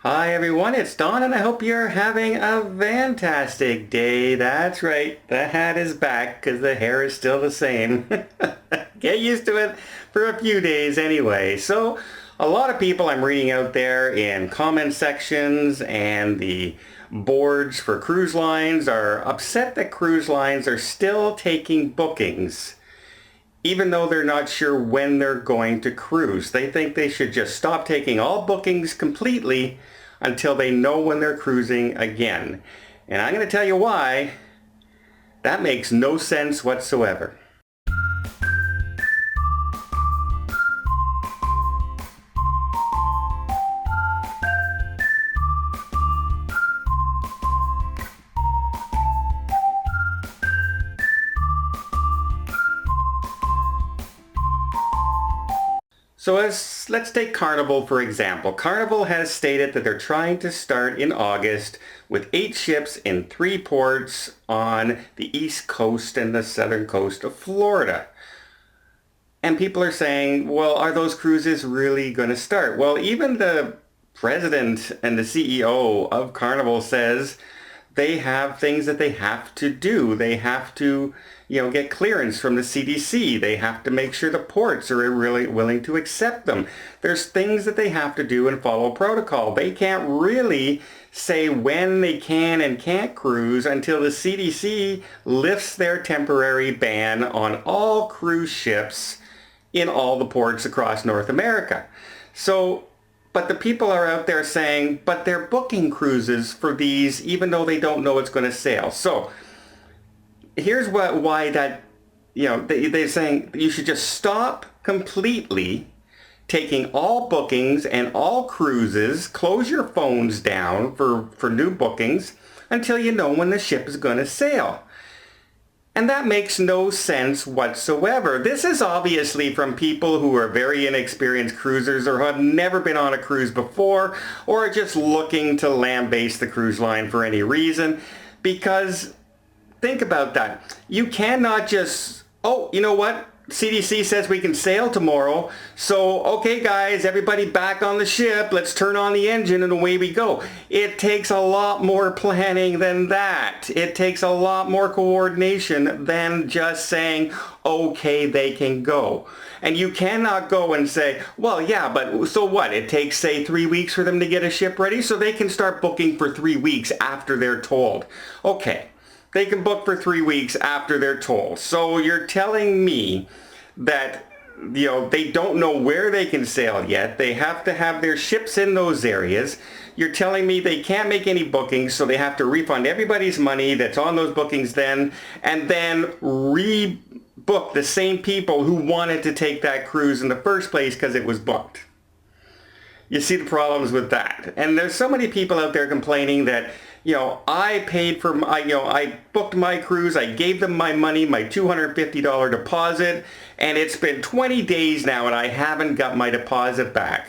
Hi everyone, it's Don and I hope you're having a fantastic day. That's right, the hat is back because the hair is still the same. Get used to it for a few days anyway. So a lot of people I'm reading out there in comment sections and the boards for cruise lines are upset that cruise lines are still taking bookings even though they're not sure when they're going to cruise. They think they should just stop taking all bookings completely until they know when they're cruising again. And I'm going to tell you why. That makes no sense whatsoever. So let's take Carnival for example. Carnival has stated that they're trying to start in August with 8 ships in 3 ports on the east coast and the southern coast of Florida. And people are saying, well, are those cruises really going to start? Well, even the president and the CEO of Carnival says they have things that they have to do. They have to, get clearance from the CDC. They have to make sure the ports are really willing to accept them. There's things that they have to do and follow protocol. They can't really say when they can and can't cruise until the CDC lifts their temporary ban on all cruise ships in all the ports across North America. But the people are out there saying, but they're booking cruises for these even though they don't know it's going to sail. So here's why that, they're saying you should just stop completely taking all bookings and all cruises, close your phones down for new bookings until you know when the ship is going to sail. And that makes no sense whatsoever. This is obviously from people who are very inexperienced cruisers or have never been on a cruise before or are just looking to land-base the cruise line for any reason. Because think about that. You cannot just, oh, you know what? CDC says we can sail tomorrow. So, okay guys, everybody back on the ship. Let's turn on the engine and away we go. It takes a lot more planning than that. It takes a lot more coordination than just saying, okay, they can go. And you cannot go and say, well, yeah, but so what? It takes, say, 3 weeks for them to get a ship ready, so they can start booking for 3 weeks after they're told. Okay. They can book for 3 weeks after they're told. So you're telling me that, they don't know where they can sail yet. They have to have their ships in those areas. You're telling me they can't make any bookings, so they have to refund everybody's money that's on those bookings then, and then rebook the same people who wanted to take that cruise in the first place because it was booked. You see the problems with that. And there's so many people out there complaining that, I paid for my, I booked my cruise, I gave them my money, my $250 deposit, and it's been 20 days now and I haven't got my deposit back.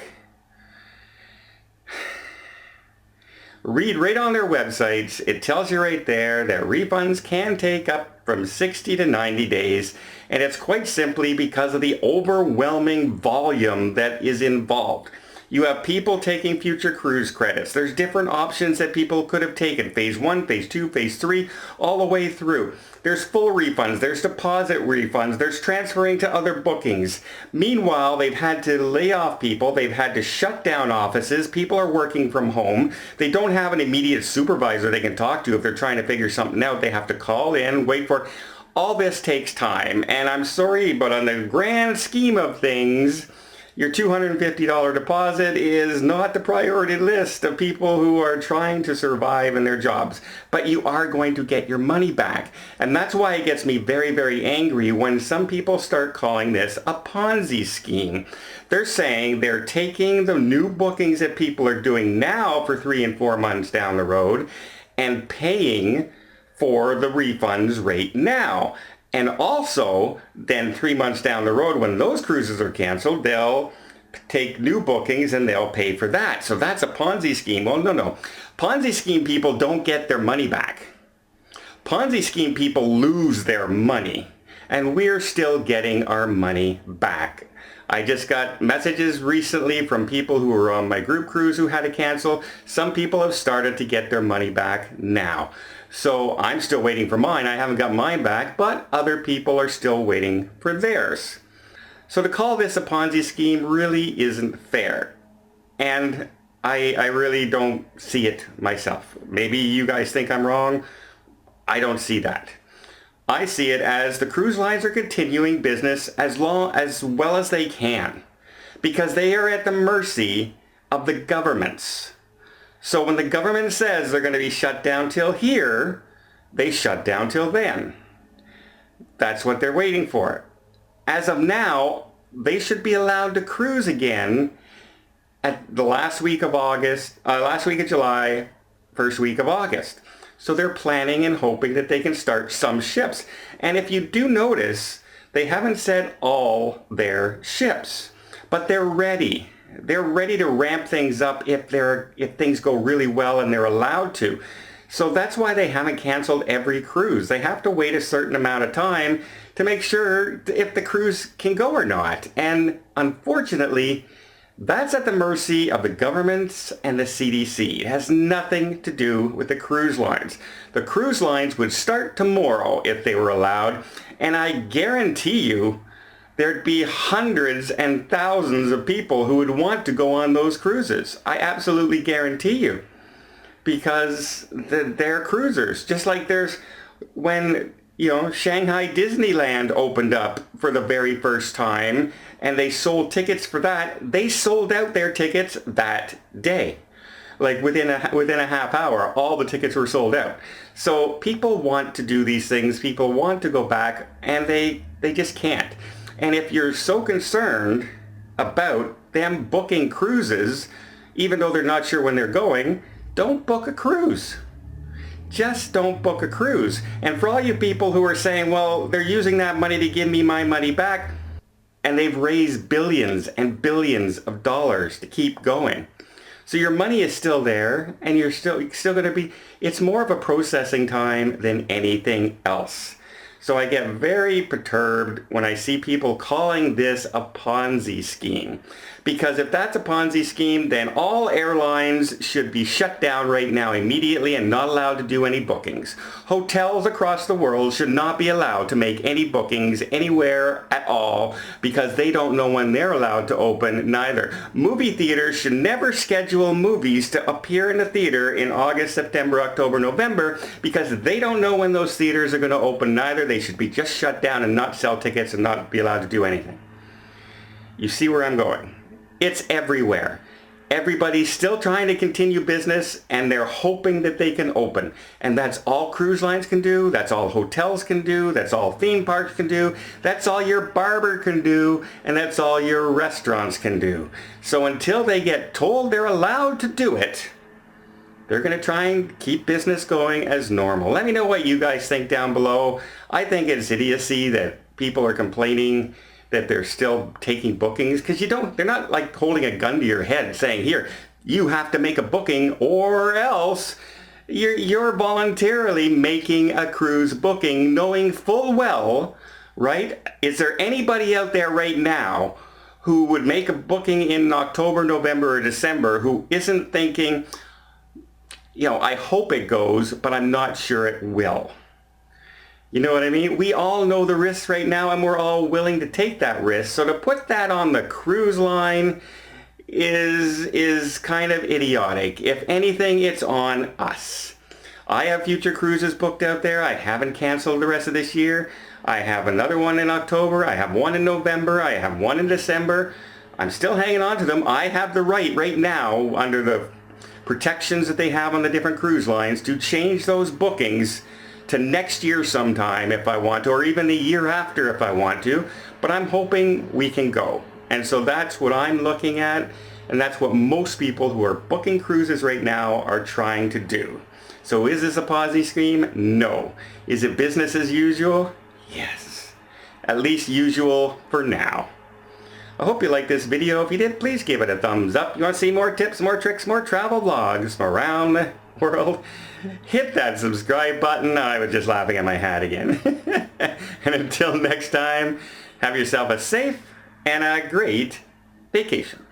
Read right on their websites, it tells you right there that refunds can take up from 60 to 90 days, and it's quite simply because of the overwhelming volume that is involved. You have people taking future cruise credits. There's different options that people could have taken. Phase 1, Phase 2, Phase 3, all the way through. There's full refunds. There's deposit refunds. There's transferring to other bookings. Meanwhile, they've had to lay off people. They've had to shut down offices. People are working from home. They don't have an immediate supervisor they can talk to if they're trying to figure something out. They have to call in, wait for it. All this takes time. And I'm sorry, but on the grand scheme of things, your $250 deposit is not the priority list of people who are trying to survive in their jobs. But you are going to get your money back. And that's why it gets me very, very angry when some people start calling this a Ponzi scheme. They're saying they're taking the new bookings that people are doing now for 3 and 4 months down the road and paying for the refunds right now. And also, then 3 months down the road, when those cruises are canceled, they'll take new bookings and they'll pay for that. So that's a Ponzi scheme. Well, no. Ponzi scheme people don't get their money back. Ponzi scheme people lose their money. And we're still getting our money back. I just got messages recently from people who were on my group cruise who had to cancel. Some people have started to get their money back now. So I'm still waiting for mine. I haven't got mine back, but other people are still waiting for theirs. So to call this a Ponzi scheme really isn't fair. And I really don't see it myself. Maybe you guys think I'm wrong. I don't see that. I see it as the cruise lines are continuing business as well as they can, because they are at the mercy of the governments. So when the government says they're going to be shut down till here, they shut down till then. That's what they're waiting for. As of now, they should be allowed to cruise again at the last week of July, first week of August. So they're planning and hoping that they can start some ships. And if you do notice, they haven't said all their ships, but they're ready. They're ready to ramp things up if things go really well and they're allowed to. So that's why they haven't canceled every cruise. They have to wait a certain amount of time to make sure if the cruise can go or not. And unfortunately, that's at the mercy of the governments and the CDC. It has nothing to do with the cruise lines. The cruise lines would start tomorrow if they were allowed, and I guarantee you there'd be hundreds and thousands of people who would want to go on those cruises. I absolutely guarantee you. Because they're cruisers. Just like there's when, Shanghai Disneyland opened up for the very first time and they sold tickets for that. They sold out their tickets that day. Like within a half hour, all the tickets were sold out. So people want to do these things. People want to go back and they just can't. And if you're so concerned about them booking cruises, even though they're not sure when they're going, don't book a cruise. Just don't book a cruise. And for all you people who are saying, well, they're using that money to give me my money back, and they've raised billions and billions of dollars to keep going. So your money is still there, and you're still going to be, it's more of a processing time than anything else. So I get very perturbed when I see people calling this a Ponzi scheme. Because if that's a Ponzi scheme, then all airlines should be shut down right now immediately and not allowed to do any bookings. Hotels across the world should not be allowed to make any bookings anywhere at all because they don't know when they're allowed to open neither. Movie theaters should never schedule movies to appear in the theater in August, September, October, November because they don't know when those theaters are going to open neither. They should be just shut down and not sell tickets and not be allowed to do anything. You see where I'm going? It's everywhere. Everybody's still trying to continue business and they're hoping that they can open. And that's all cruise lines can do. That's all hotels can do. That's all theme parks can do. That's all your barber can do. And that's all your restaurants can do. So until they get told they're allowed to do it, they're going to try and keep business going as normal. Let me know what you guys think down below. I think it's idiocy that people are complaining that they're still taking bookings because they're not like holding a gun to your head saying, here, you have to make a booking or else you're voluntarily making a cruise booking knowing full well, right? Is there anybody out there right now who would make a booking in October, November, or December who isn't thinking, I hope it goes, but I'm not sure it will. You know what I mean? We all know the risks right now and we're all willing to take that risk. So to put that on the cruise line is kind of idiotic. If anything, it's on us. I have future cruises booked out there. I haven't canceled the rest of this year. I have another one in October. I have one in November. I have one in December. I'm still hanging on to them. I have the right now under the protections that they have on the different cruise lines to change those bookings to next year sometime if I want to, or even the year after if I want to, but I'm hoping we can go. And so that's what I'm looking at, and that's what most people who are booking cruises right now are trying to do. So is this a Ponzi scheme? No. Is it business as usual? Yes. At least usual for now. I hope you liked this video. If you did, please give it a thumbs up. You want to see more tips, more tricks, more travel vlogs from around the world? Hit that subscribe button. I was just laughing at my hat again. And until next time, have yourself a safe and a great vacation.